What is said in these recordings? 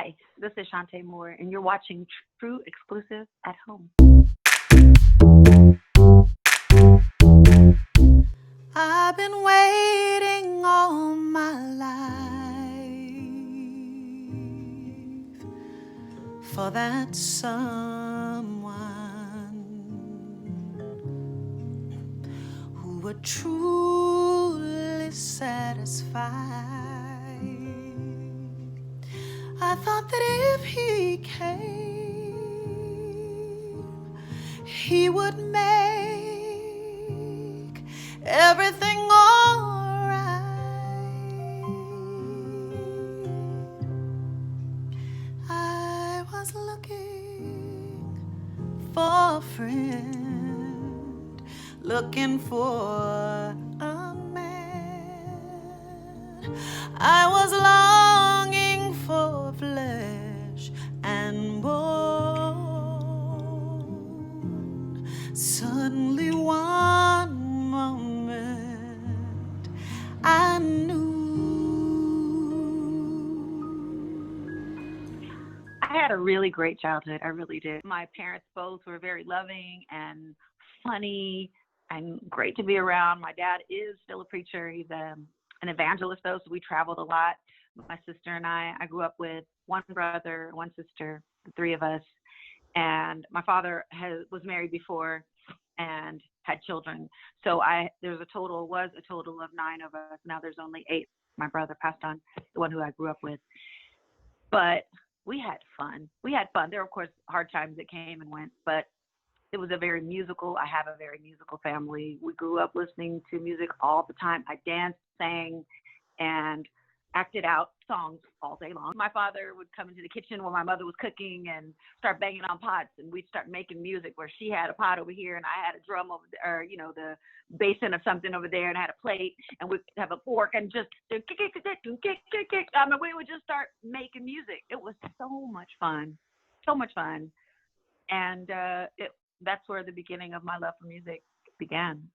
Hi, this is Chante Moore, and you're watching True Exclusives at Home. I've been waiting all my life for that someone who would truly satisfy. I thought that if he came, he would make everything alright. I was looking for a friend, looking for a man. I was longing for flesh and bone. Suddenly one moment I knew. I had a really great childhood. I really did. My parents both were very loving and funny and great to be around. My dad is still a preacher. He's an evangelist, though, so we traveled a lot. My sister and I grew up with one brother, one sister, the three of us. And my father was married before and had children. So was a total of 9 of us. Now there's only 8. My brother passed on, the one who I grew up with. But we had fun. We had fun. There were, of course, hard times that came and went, but it was I have a very musical family. We grew up listening to music all the time. I danced, sang, and acted out songs all day long. My father would come into the kitchen while my mother was cooking and start banging on pots, and we'd start making music where she had a pot over here and I had a drum over there, or, the basin of something over there, and I had a plate, and we'd have a fork and just kick. I mean, we would just start making music. It was so much fun. So much fun. And that's where the beginning of my love for music began.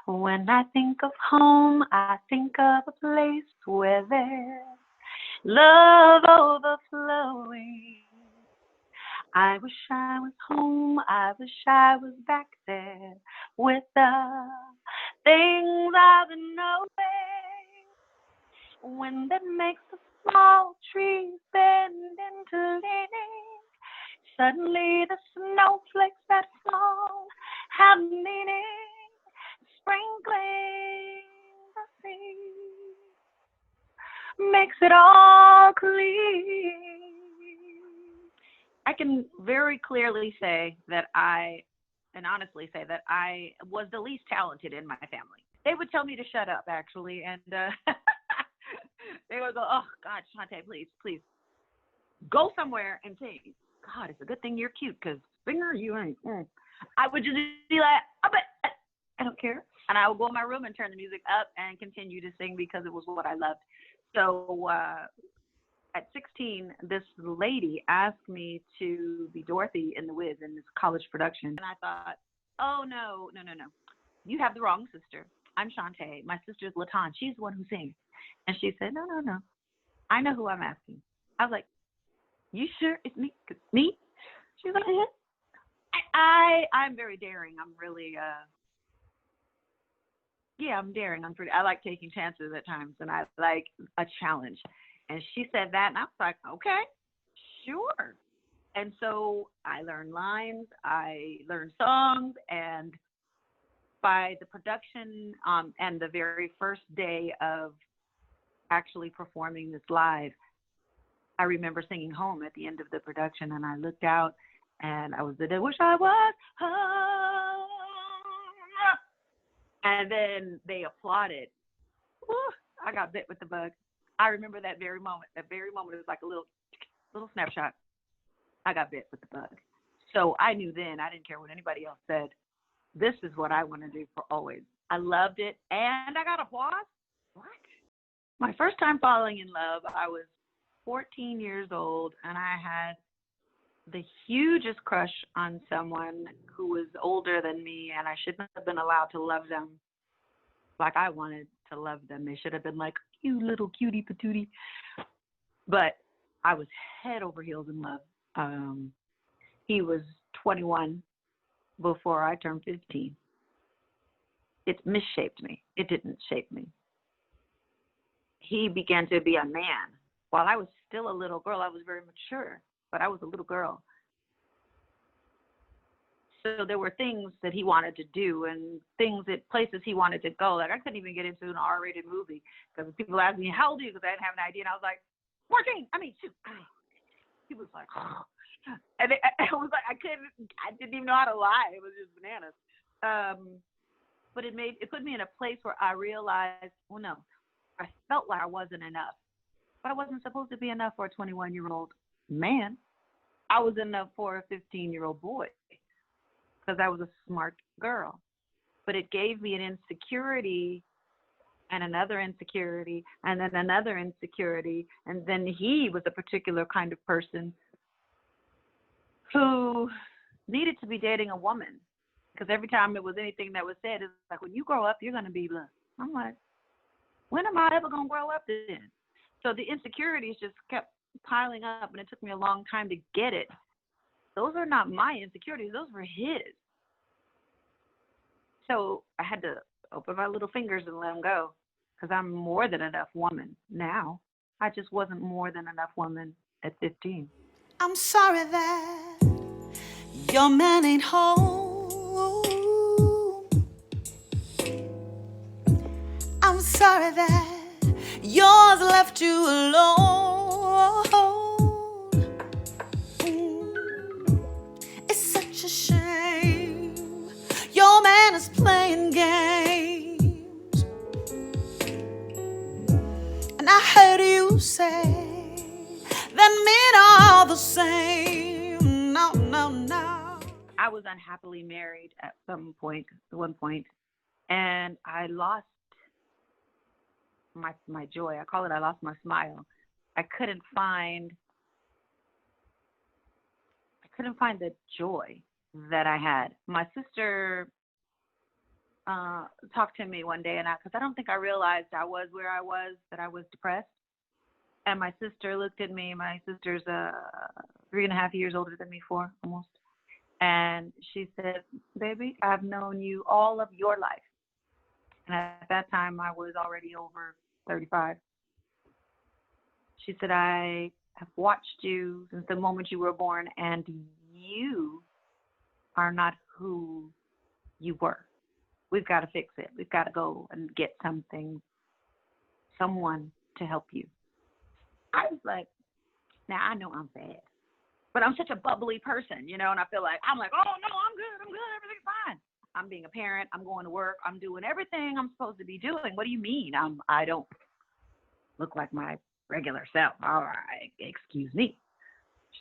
When I think of home, I think of a place where there's love overflowing. I wish I was home. I wish I was back there with the things I've been knowing. Wind that makes the small trees bend into leaning. Suddenly the snowflakes that fall have meaning. Sprinkling the sea makes it all clean. I can very clearly say that honestly say that I was the least talented in my family. They would tell me to shut up, actually, and they would go, "Oh God, Chante, please, go somewhere and sing." God, it's a good thing you're cute, because singer you ain't. I would just be like, I don't care. And I would go in my room and turn the music up and continue to sing because it was what I loved. So at 16, this lady asked me to be Dorothy in The Wiz in this college production. And I thought, oh, no. You have the wrong sister. I'm Chante. My sister's Latan. She's the one who sings. And she said, no. I know who I'm asking. I was like, you sure it's me? Me? She's like, I'm very daring. I'm really, I'm daring. I like taking chances at times, and I like a challenge. And she said that, and I was like, okay, sure. And so I learned lines, I learned songs, and by the production and the very first day of actually performing this live, I remember singing home at the end of the production, and I looked out, and I wish I was home. And then they applauded. Woo, I got bit with the bug. I remember that very moment. That very moment, it was like a little snapshot. I got bit with the bug. So I knew then, I didn't care what anybody else said. This is what I want to do for always. I loved it, and I got applause. What? My first time falling in love, I was 14 years old, and I had the hugest crush on someone who was older than me, and I shouldn't have been allowed to love them like I wanted to love them. They should have been like, you little cutie patootie. But I was head over heels in love. He was 21 before I turned 15. It misshaped me. It didn't shape me. He began to be a man. While I was still a little girl, I was very mature, but I was a little girl. So there were things that he wanted to do and places he wanted to go. Like I couldn't even get into an R-rated movie because people asked me, how old are you? Because I didn't have an idea. And I was like, 14. Shoot. He was like, oh. And I was like, I didn't even know how to lie. It was just bananas. But it put me in a place where I realized, well, no, I felt like I wasn't enough. But I wasn't supposed to be enough for a 21-year-old man. I was enough for a 15-year-old boy because I was a smart girl. But it gave me an insecurity and another insecurity and then another insecurity. And then he was a particular kind of person who needed to be dating a woman. Because every time it was anything that was said, it's like, when you grow up, you're going to be blah. I'm like, when am I ever going to grow up then? So the insecurities just kept piling up, and it took me a long time to get it. Those are not my insecurities. Those were his. So I had to open my little fingers and let him go because I'm more than enough woman now. I just wasn't more than enough woman at 15. I'm sorry that your man ain't home. I'm sorry that yours left you alone. It's such a shame. Your man is playing games. And I heard you say that men are all the same. No, no, no. I was unhappily married at one point, and I lost my joy. I lost my smile. I couldn't find the joy that I had. My sister talked to me one day, and because I don't think I realized I was where I was, that I was depressed. And my sister looked at me. My sister's 3.5 years older than me, 4 almost. And she said, baby, I've known you all of your life. And at that time, I was already over 35. She said, I have watched you since the moment you were born, and you are not who you were. We've got to fix it. We've got to go and get someone to help you. I was like, now I know I'm bad, but I'm such a bubbly person, and I feel like, I'm like, oh, no, I'm good, everything's fine. I'm being a parent, I'm going to work, I'm doing everything I'm supposed to be doing. What do you mean? I don't look like my regular self. All right, excuse me.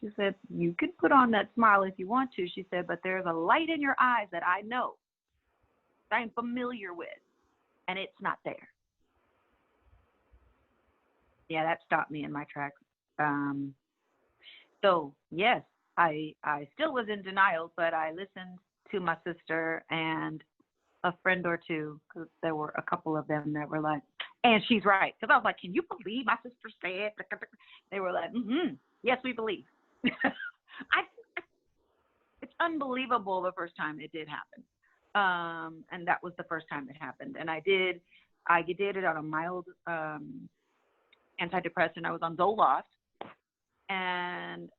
She said, you can put on that smile if you want to. She said, but there's a light in your eyes that I know, that I'm familiar with, and it's not there. Yeah, that stopped me in my tracks. So, yes, I still was in denial, but I listened to my sister and a friend or two, because there were a couple of them that were like, and she's right. Because I was like, can you believe my sister said? They were like, yes, we believe. It's unbelievable the first time it did happen. And that was the first time it happened. And I did it on a mild antidepressant. I was on Zoloft. And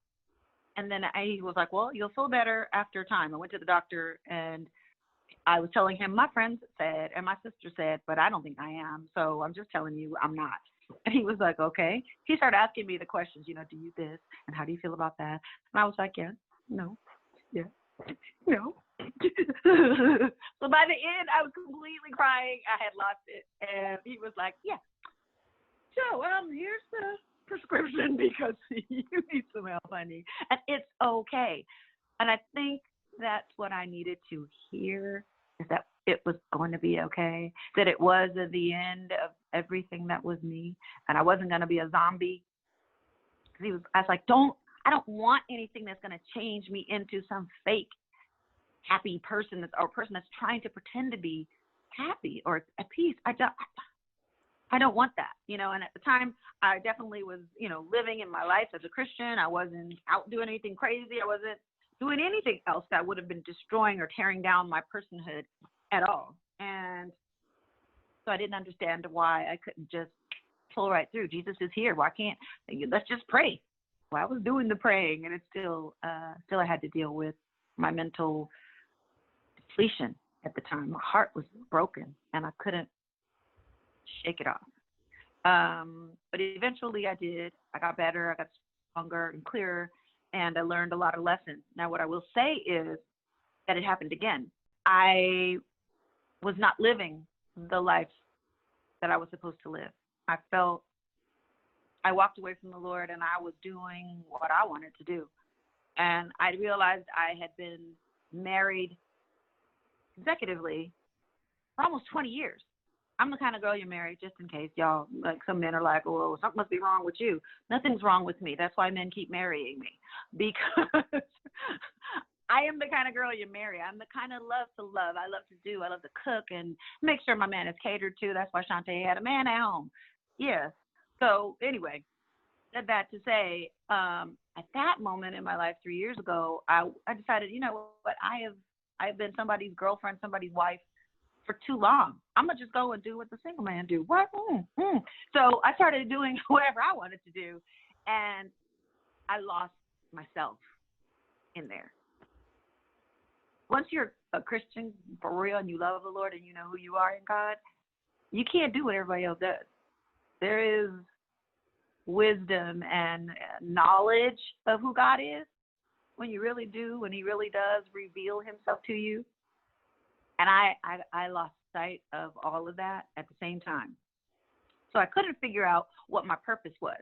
then he was like, well, you'll feel better after time. I went to the doctor, and I was telling him my friends said and my sister said, but I don't think I am. So I'm just telling you I'm not. And he was like, okay. He started asking me the questions, do you this? And how do you feel about that? And I was like, yeah, no, yeah, no. So by the end, I was completely crying. I had lost it. And he was like, yeah. So here's the prescription because you need some help, honey. And it's okay. And I think that's what I needed to hear, is that it was going to be okay, that it was at the end of everything that was me, and I wasn't going to be a zombie. I was like, I don't want anything that's going to change me into some fake happy person or person that's trying to pretend to be happy or at peace. I don't want that, and at the time I definitely was, living in my life as a Christian. I wasn't out doing anything crazy. I wasn't doing anything else that would have been destroying or tearing down my personhood at all. And so I didn't understand why I couldn't just pull right through. Jesus is here. Why can't, let's just pray. Well, I was doing the praying, and it's still I had to deal with my mental depletion at the time. My heart was broken, and I couldn't shake it off. But eventually I did. I got better. I got stronger and clearer, and I learned a lot of lessons. Now, what I will say is that it happened again. I was not living the life that I was supposed to live. I walked away from the Lord, and I was doing what I wanted to do. And I realized I had been married consecutively for almost 20 years. I'm the kind of girl you marry, just in case y'all, like some men are like, oh, something must be wrong with you. Nothing's wrong with me. That's why men keep marrying me, because I am the kind of girl you marry. I'm the kind of love to love. I love to do. I love to cook and make sure my man is catered to. That's why Chante had a man at home. Yeah. So anyway, said that to say, at that moment in my life 3 years ago, I decided, you know what, I've been somebody's girlfriend, somebody's wife for too long. I'm gonna just go and do what the single man do. What? So I started doing whatever I wanted to do, and I lost myself in there. Once you're a Christian for real and you love the Lord and you know who you are in God, you can't do what everybody else does. There is wisdom and knowledge of who God is when you really do, when he really does reveal himself to you. And I lost sight of all of that at the same time. So I couldn't figure out what my purpose was,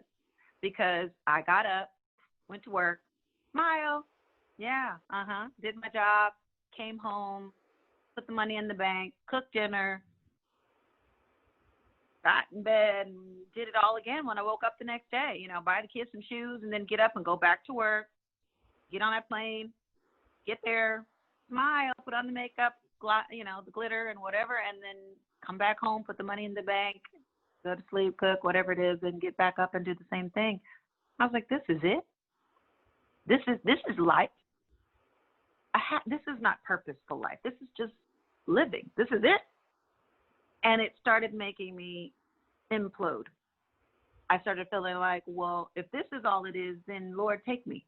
because I got up, went to work, smile, did my job, came home, put the money in the bank, cooked dinner, got in bed, and did it all again when I woke up the next day. Buy the kids some shoes and then get up and go back to work, get on that plane, get there, smile, put on the makeup, the glitter and whatever, and then come back home, put the money in the bank, go to sleep, cook, whatever it is, and get back up and do the same thing. I was like, this is it. This is life. This is not purposeful life. This is just living. This is it. And it started making me implode. I started feeling like, well, if this is all it is, then Lord, take me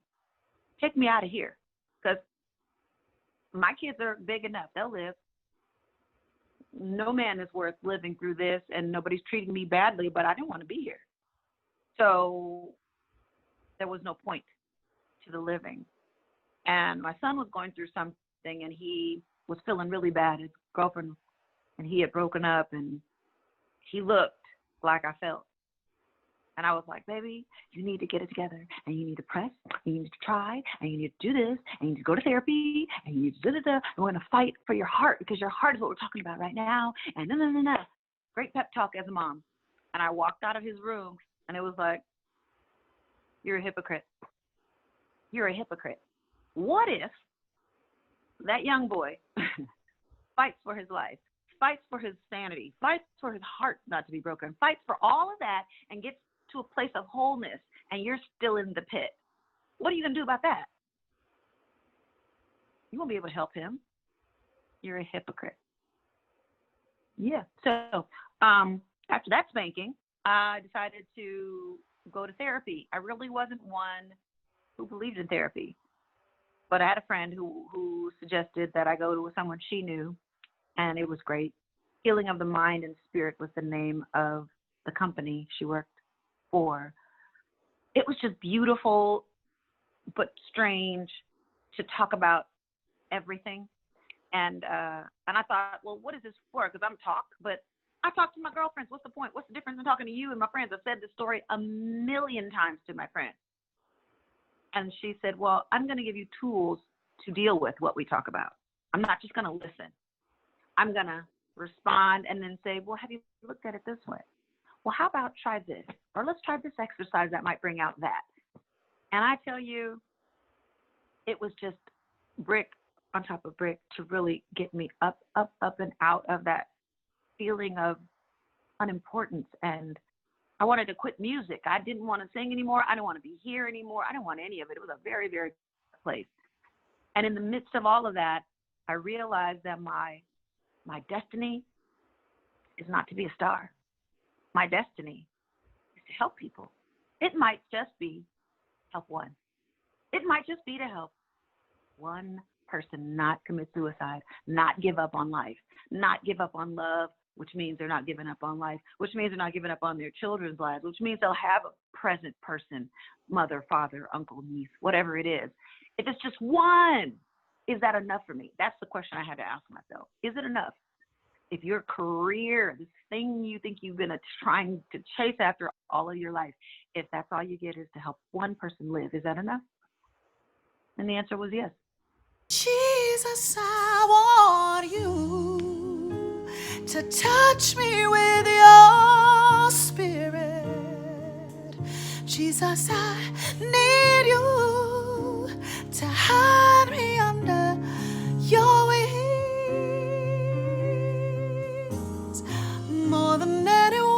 out of here, because my kids are big enough. They'll live. No man is worth living through this, and nobody's treating me badly, but I didn't want to be here. So there was no point to the living. And my son was going through something, and he was feeling really bad. His girlfriend and he had broken up, and he looked like I felt. And I was like, baby, you need to get it together, and you need to press, and you need to try, and you need to do this, and you need to go to therapy, and you need to and we're going to fight for your heart, because your heart is what we're talking about right now. And no. Great pep talk as a mom. And I walked out of his room, and it was like, you're a hypocrite. You're a hypocrite. What if that young boy fights for his life, fights for his sanity, fights for his heart not to be broken, fights for all of that, and gets to a place of wholeness, and you're still in the pit? What are you going to do about that? You won't be able to help him. You're a hypocrite. Yeah. So after that spanking, I decided to go to therapy. I really wasn't one who believed in therapy, but I had a friend who suggested that I go to someone she knew, and it was great. Healing of the Mind and Spirit was the name of the company she worked for. It was just beautiful, but strange to talk about everything. And I thought, well, what is this for? Because I'm but I talk to my girlfriends. What's the point? What's the difference in talking to you and my friends? I've said this story a million times to my friends. And she said, well, I'm going to give you tools to deal with what we talk about. I'm not just going to listen. I'm going to respond and then say, well, have you looked at it this way? Well, how about try this? Or let's try this exercise that might bring out that. And I tell you, it was just brick on top of brick to really get me up and out of that feeling of unimportance, and I wanted to quit music. I didn't want to sing anymore. I didn't want to be here anymore. I didn't want any of it. It was a very, very place. And in the midst of all of that, I realized that my destiny is not to be a star. My destiny is to help people. It might just be help one. It might just be to help one person not commit suicide, not give up on life, not give up on love, which means they're not giving up on life, which means they're not giving up on their children's lives, which means they'll have a present person, mother, father, uncle, niece, whatever it is. If it's just one, is that enough for me? That's the question I had to ask myself. Is it enough? If your career, this thing you think you've been trying to chase after all of your life, if that's all you get is to help one person live, is that enough? And the answer was yes. Jesus, I want you to touch me with your spirit. Jesus, I need you to hide me under your wings more than anyone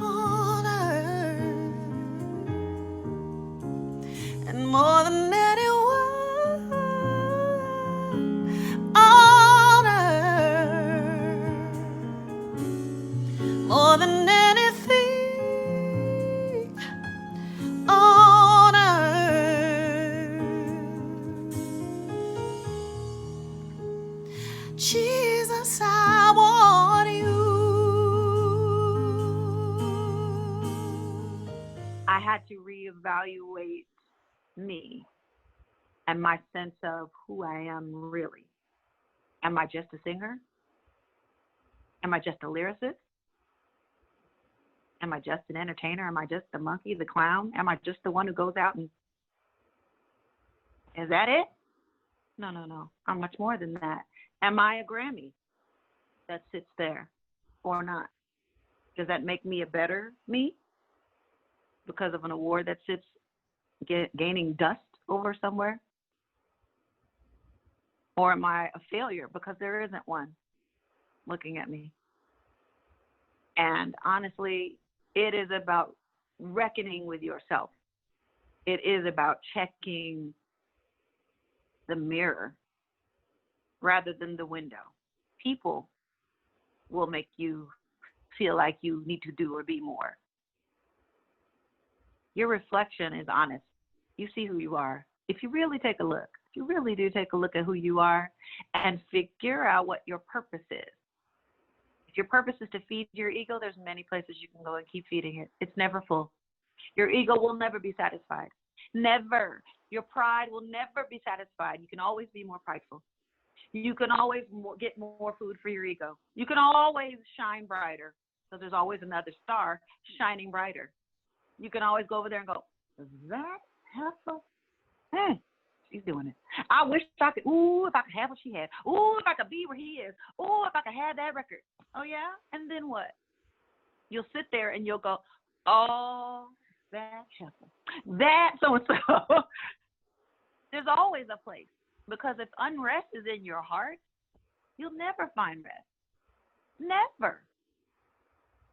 on earth, and more than anyone on earth, more than anything on earth. Jesus, I want you. I had to reevaluate me and my sense of who I am really. Am I just a singer? Am I just a lyricist? Am I just an entertainer? Am I just the monkey, the clown? Am I just the one who goes out and, is that it? No. I'm much more than that. Am I a Grammy that sits there or not? Does that make me a better me because of an award that sits gaining dust over somewhere? Or am I a failure because there isn't one looking at me? And honestly, it is about reckoning with yourself. It is about checking the mirror rather than the window. People will make you feel like you need to do or be more. Your reflection is honest. You see who you are. If you really take a look, if you really do take a look at who you are and figure out what your purpose is. If your purpose is to feed your ego, there's many places you can go and keep feeding it. It's never full. Your ego will never be satisfied. Never. Your pride will never be satisfied. You can always be more prideful. You can always get more food for your ego. You can always shine brighter. So there's always another star shining brighter. You can always go over there and go, is that heifer? Hey, she's doing it. I wish I could, if I could have what she had. If I could be where he is. If I could have that record. Oh, yeah? And then what? You'll sit there and you'll go, oh, that heifer. That so-and-so. There's always a place. Because if unrest is in your heart, you'll never find rest. Never.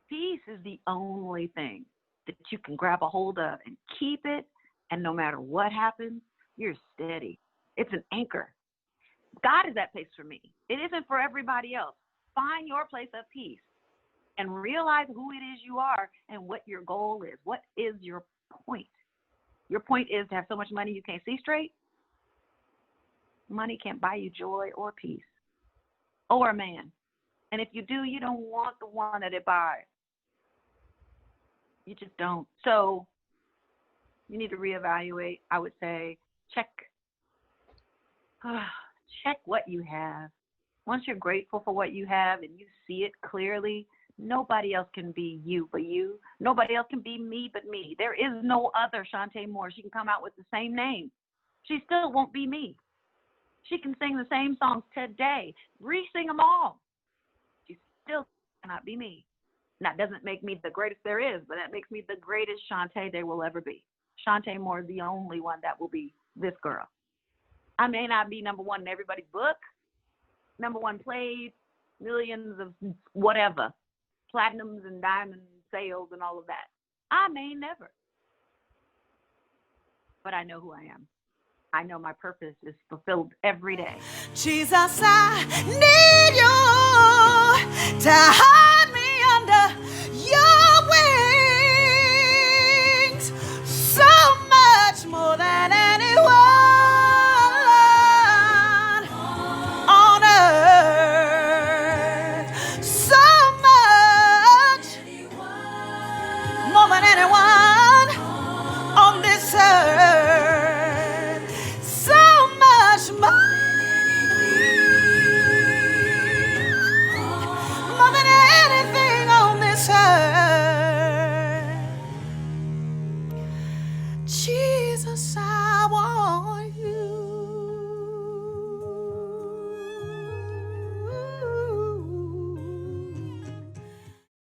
Peace is the only thing that you can grab a hold of and keep it. And no matter what happens, you're steady. It's an anchor. God is that place for me. It isn't for everybody else. Find your place of peace and realize who it is you are and what your goal is. What is your point? Your point is to have so much money you can't see straight. Money can't buy you joy or peace or a man. And if you do, you don't want the one that it buys. You just don't. So you need to reevaluate. I would say check what you have. Once you're grateful for what you have and you see it clearly, nobody else can be you but you. Nobody else can be me but me. There is no other Chante Moore. She can come out with the same name. She still won't be me. She can sing the same songs today, re-sing them all. She still cannot be me. That doesn't make me the greatest there is, but that makes me the greatest Chante there will ever be. Chante Moore is the only one that will be this girl. I may not be number one in everybody's book, number one played, millions of whatever, platinums and diamond sales and all of that. I may never, but I know who I am. I know my purpose is fulfilled every day. Jesus, I need you to hide me under your wings so much more than anyone on earth. So much more than anyone